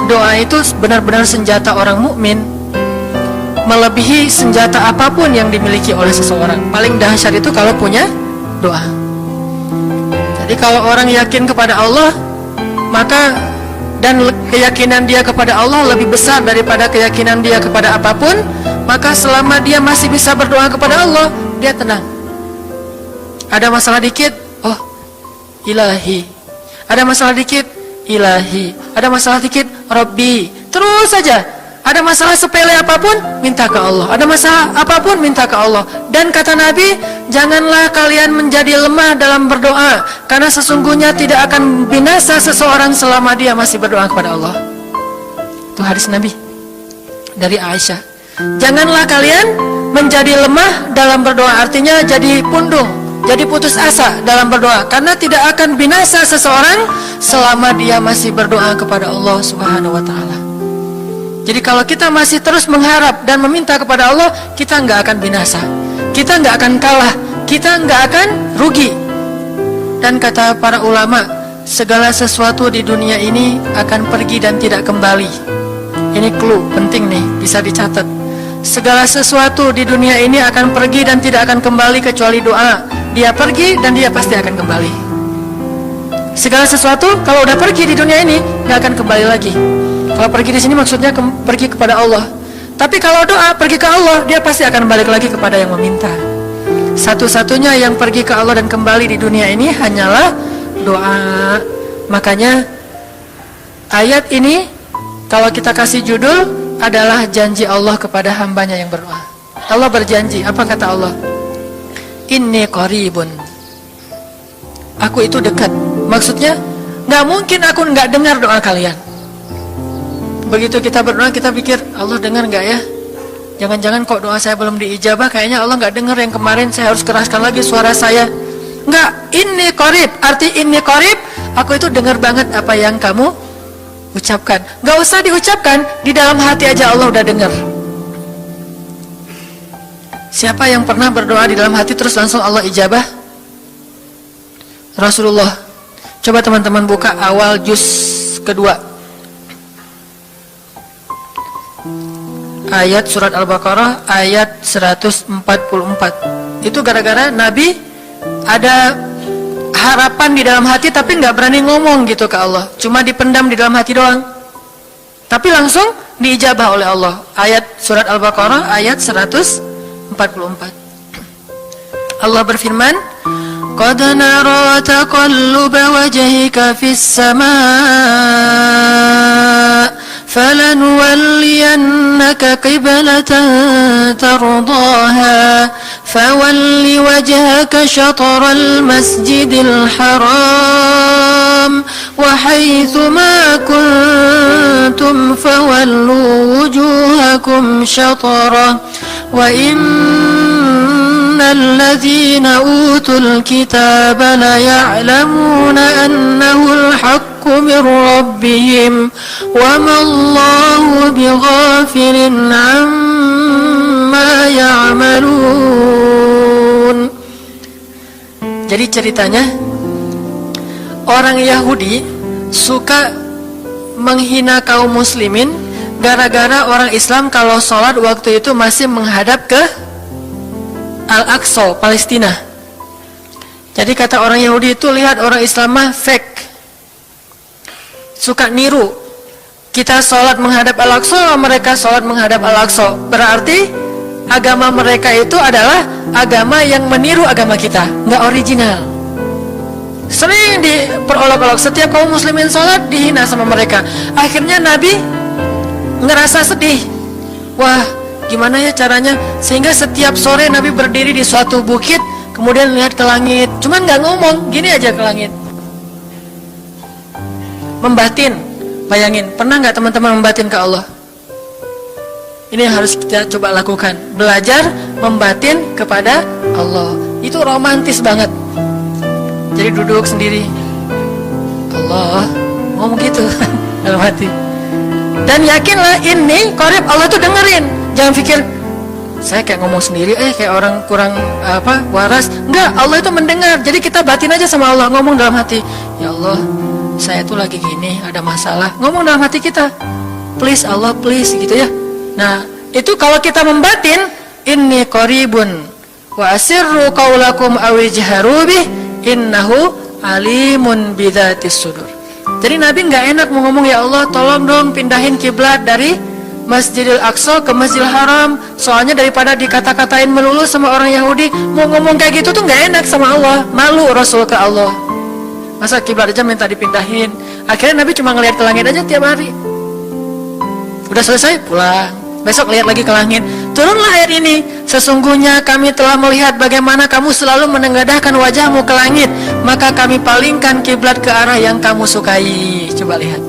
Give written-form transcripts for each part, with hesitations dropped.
Doa itu benar-benar senjata orang mukmin, melebihi senjata apapun yang dimiliki oleh seseorang. Paling dahsyat itu kalau punya doa. Jadi kalau orang yakin kepada Allah, maka dan keyakinan dia kepada Allah lebih besar daripada keyakinan dia kepada apapun, maka selama dia masih bisa berdoa kepada Allah, dia tenang. Ada masalah dikit, oh Ilahi. Ada masalah dikit, Ilahi. Ada masalah dikit, Rabbi. Terus saja. Ada masalah sepele apapun, minta ke Allah. Ada masalah apapun, minta ke Allah. Dan kata Nabi, janganlah kalian menjadi lemah dalam berdoa, karena sesungguhnya tidak akan binasa seseorang selama dia masih berdoa kepada Allah. Itu hadis Nabi dari Aisyah. Janganlah kalian menjadi lemah dalam berdoa, artinya jadi pundung, jadi putus asa dalam berdoa, karena tidak akan binasa seseorang selama dia masih berdoa kepada Allah Subhanahu wa ta'ala. Jadi kalau kita masih terus mengharap dan meminta kepada Allah, kita nggak akan binasa, kita nggak akan kalah, kita nggak akan rugi. Dan kata para ulama, segala sesuatu di dunia ini akan pergi dan tidak kembali. Ini clue penting nih, bisa dicatat. Segala sesuatu di dunia ini akan pergi dan tidak akan kembali kecuali doa. Dia pergi dan dia pasti akan kembali. Segala sesuatu kalau udah pergi di dunia ini nggak akan kembali lagi. Kalau pergi di sini maksudnya pergi kepada Allah. Tapi kalau doa pergi ke Allah, dia pasti akan balik lagi kepada yang meminta. Satu-satunya yang pergi ke Allah dan kembali di dunia ini hanyalah doa. Makanya ayat ini kalau kita kasih judul adalah janji Allah kepada hambanya yang berdoa. Allah berjanji, apa kata Allah? Inni qaribun. Aku itu dekat. Maksudnya nggak mungkin aku nggak dengar doa kalian. Begitu kita berdoa, kita pikir Allah dengar nggak ya? Jangan-jangan kok doa saya belum diijabah, kayaknya Allah nggak dengar yang kemarin, saya harus keraskan lagi suara saya. Nggak, inni qarib, arti inni qarib, aku itu dengar banget apa yang kamu ucapkan. Nggak usah diucapkan, di dalam hati aja Allah udah dengar. Siapa yang pernah berdoa di dalam hati terus langsung Allah ijabah? Rasulullah. Coba teman-teman buka awal juz kedua. Ayat surat Al-Baqarah ayat 144. Itu gara-gara Nabi ada harapan di dalam hati tapi nggak berani ngomong gitu ke Allah, cuma dipendam di dalam hati doang. Tapi langsung diijabah oleh Allah. Ayat surat Al-Baqarah ayat 144. Allah berfirman, "Qad nara taqalluba wajhika fis samaa فلنولينك قبلة ترضاها فول وجهك شطر المسجد الحرام وحيث ما كنتم فولوا وجوهكم شطره وإن الذين أوتوا الكتاب ليعلمون أنه الحق من ربهم وما الله بغافل عما يعملون." Jadi ceritanya, orang Yahudi suka menghina kaum muslimin gara-gara orang Islam kalau sholat waktu itu masih menghadap ke Al-Aqsa, Palestina. Jadi kata orang Yahudi itu, lihat orang Islam mah fake, suka niru. Kita sholat menghadap Al-Aqsa, mereka sholat menghadap Al-Aqsa. Berarti agama mereka itu adalah agama yang meniru agama kita, nggak original. Sering diperolok-olok, setiap kaum muslimin sholat dihina sama mereka. Akhirnya Nabi ngerasa sedih. Wah, gimana ya caranya? Sehingga setiap sore Nabi berdiri di suatu bukit, kemudian lihat ke langit. Cuman nggak ngomong, gini aja ke langit. Membatin. Bayangin, pernah nggak teman-teman membatin ke Allah? Ini yang harus kita coba lakukan. Belajar membatin kepada Allah. Itu romantis banget. Jadi duduk sendiri, Allah, ngomong gitu dalam hati. Dan yakinlah ini qarib, Allah tuh dengerin. Jangan pikir saya kayak ngomong sendiri, kayak orang kurang waras. Enggak, Allah itu mendengar. Jadi kita batin aja sama Allah, ngomong dalam hati, ya Allah, saya tuh lagi gini, ada masalah. Ngomong dalam hati kita, please Allah, please, gitu ya. Nah, itu kalau kita membatin, inni qaribun wa asirru qaulakum aw ijharu bih innahu alimun bidzatis sudur. Jadi Nabi nggak enak mau ngomong, ya Allah, tolong dong pindahin kiblat dari Masjidil Aqsa ke Masjidil Haram. Soalnya daripada dikata-katain melulu sama orang Yahudi, mau ngomong kayak gitu tuh nggak enak sama Allah. Malu Rasul ke Allah. Masa kiblat aja minta dipindahin. Akhirnya Nabi cuma ngelihat ke langit aja tiap hari. Udah selesai pulang. Besok lihat lagi ke langit. Turunlah ayat ini. Sesungguhnya kami telah melihat bagaimana kamu selalu menengadahkan wajahmu ke langit, maka kami palingkan kiblat ke arah yang kamu sukai. Coba lihat.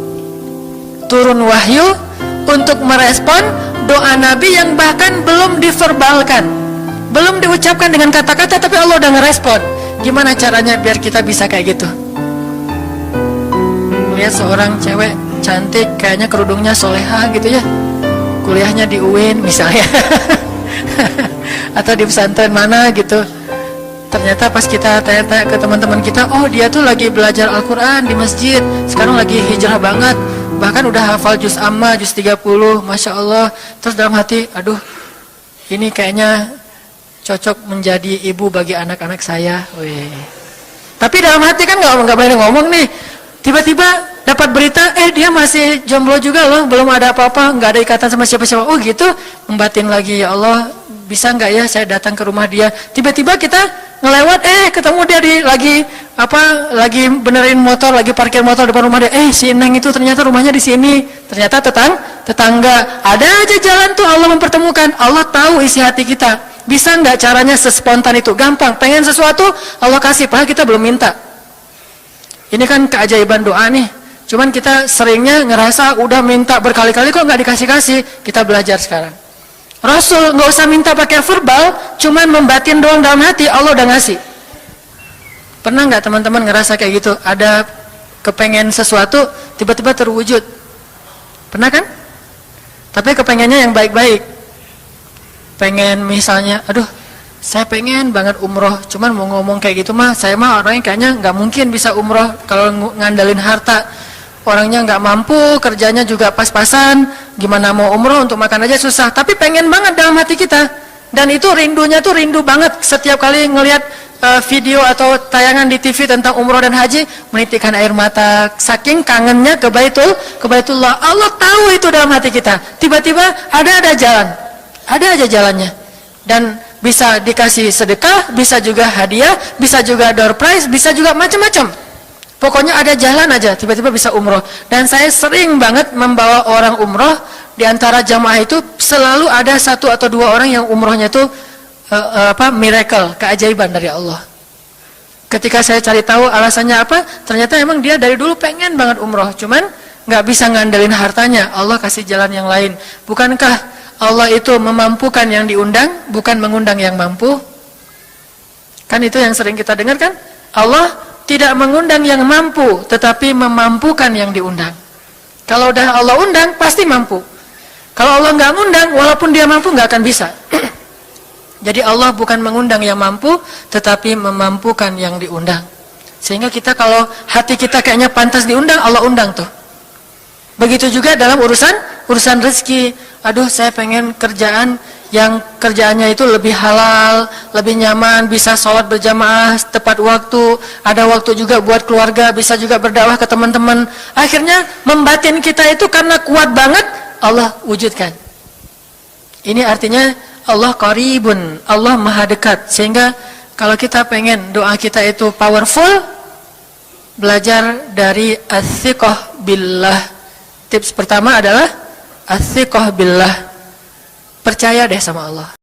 Turun wahyu untuk merespon doa Nabi yang bahkan belum diverbalkan, belum diucapkan dengan kata-kata, tapi Allah udah ngerespon. Gimana caranya biar kita bisa kayak gitu? Lihat seorang cewek cantik, kayaknya kerudungnya soleha gitu ya, kuliahnya di UIN misalnya atau di pesantren mana gitu. Ternyata pas kita tanya-tanya ke teman-teman kita, oh dia tuh lagi belajar Al-Quran di masjid, sekarang lagi hijrah banget, bahkan udah hafal juz amma, juz 30, Masya Allah. Terus dalam hati, aduh, ini kayaknya cocok menjadi ibu bagi anak-anak saya. Wih. Tapi dalam hati kan nggak boleh ngomong nih. Tiba-tiba dapat berita, dia masih jomblo juga loh, belum ada apa-apa, nggak ada ikatan sama siapa-siapa. Oh gitu, membatin lagi, ya Allah, bisa nggak ya saya datang ke rumah dia? Tiba-tiba kita ngelewat, ketemu dia lagi benerin motor, lagi parkir motor depan rumah dia. Si Neng itu ternyata rumahnya di sini. Ternyata tetangga. Ada aja jalan tuh Allah mempertemukan. Allah tahu isi hati kita. Bisa nggak caranya sespontan itu? Gampang. Pengen sesuatu, Allah kasih. Padahal kita belum minta. Ini kan keajaiban doa nih. Cuman kita seringnya ngerasa udah minta berkali-kali kok nggak dikasih-kasih. Kita belajar sekarang. Rasul nggak usah minta pakai verbal, cuman membatin doang dalam hati, Allah udah ngasih. Pernah nggak teman-teman ngerasa kayak gitu? Ada kepengen sesuatu, tiba-tiba terwujud. Pernah kan? Tapi kepengennya yang baik-baik. Pengen misalnya, aduh, saya pengen banget umroh, cuman mau ngomong kayak gitu mah, saya mah orangnya kayaknya nggak mungkin bisa umroh kalau ngandalin harta. Orangnya nggak mampu, kerjanya juga pas-pasan, gimana mau umroh, untuk makan aja susah. Tapi pengen banget dalam hati kita. Dan itu rindunya tuh rindu banget. Setiap kali ngelihat video atau tayangan di TV tentang umroh dan haji, menitikkan air mata, saking kangennya ke Baitullah. Allah tahu itu dalam hati kita. Tiba-tiba ada jalan, ada aja jalannya. Dan bisa dikasih sedekah, bisa juga hadiah, bisa juga door prize, bisa juga macam-macam. Pokoknya ada jalan aja, tiba-tiba bisa umroh. Dan saya sering banget membawa orang umroh. Di antara jamaah itu selalu ada 1 atau 2 orang yang umrohnya itu miracle, keajaiban dari Allah. Ketika saya cari tahu alasannya apa, ternyata emang dia dari dulu pengen banget umroh, cuman nggak bisa ngandelin hartanya. Allah kasih jalan yang lain. Bukankah Allah itu memampukan yang diundang, bukan mengundang yang mampu? Kan itu yang sering kita dengar kan? Allah tidak mengundang yang mampu, tetapi memampukan yang diundang. Kalau udah Allah undang, pasti mampu. Kalau Allah nggak ngundang, walaupun dia mampu, nggak akan bisa. Jadi Allah bukan mengundang yang mampu, tetapi memampukan yang diundang. Sehingga kita kalau hati kita kayaknya pantas diundang, Allah undang tuh. Begitu juga dalam urusan rezeki. Aduh, saya pengen kerjaan yang kerjaannya itu lebih halal, lebih nyaman, bisa sholat berjamaah tepat waktu, ada waktu juga buat keluarga, bisa juga berdakwah ke teman-teman. Akhirnya membatin kita itu karena kuat banget, Allah wujudkan. Ini artinya Allah qaribun, Allah maha dekat. Sehingga kalau kita pengen doa kita itu powerful, belajar dari as-siqah billah. Tips pertama adalah as-siqah billah. Percaya deh sama Allah.